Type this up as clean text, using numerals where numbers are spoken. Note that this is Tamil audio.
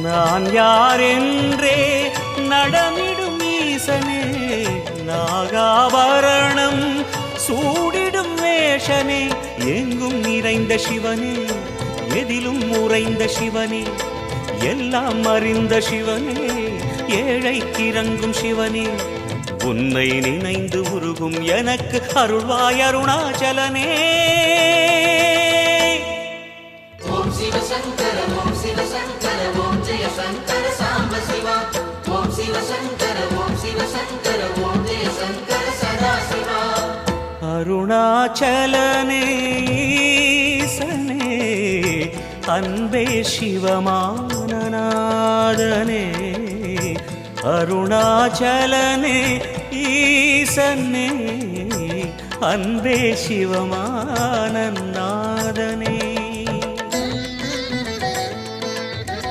நான் யாரென்றே நடமிடும் ஈசனே, நாகாபரணம் சூடிடும் வேஷனே, எங்கும் நிறைந்த சிவனே, எதிலும் உறைந்த சிவனே, எல்லாம் அறிந்த சிவனே, ஏழைக்கிறங்கும் சிவனே, உன்னை நினைந்து உருகும் எனக்கு அருள்வாய் அருணாச்சலனே. ஓம் சிவ சங்கர ஓம் சிவ சங்கர ஓம் ஜெய சங்கர சாம்ப சிவா. ஓம் சிவ சங்கர ஓம் சிவ சங்கர ஓம் ஜெய சங்கர சதா சிவா. அருணாச்சலனே ஈசனே, அன்பே சிவமானநாதனே, அருணாச்சலனே ஈசனே, அன்பே சிவமானநாதனே.